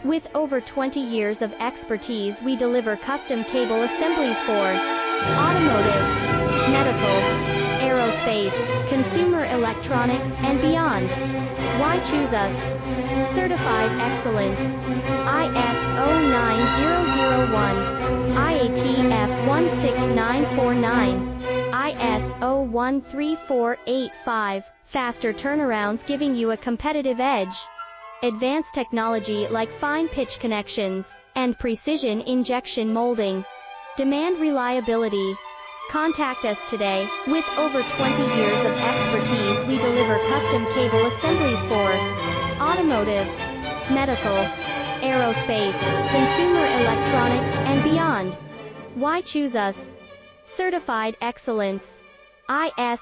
With over 20 years of expertise, we deliver custom cable assemblies for automotive, medical, aerospace, consumer electronics, and beyond. Why choose us? Certified excellence. ISO 9001, IATF 16949, ISO 13485, faster turnarounds giving you a competitive edge. Advanced technology like fine pitch connections and precision injection molding. Demand reliability. Contact us today. With over 20 years of expertise, we deliver custom cable assemblies for automotive, medical, aerospace, consumer electronics, and beyond. Why choose us? Certified excellence. ISO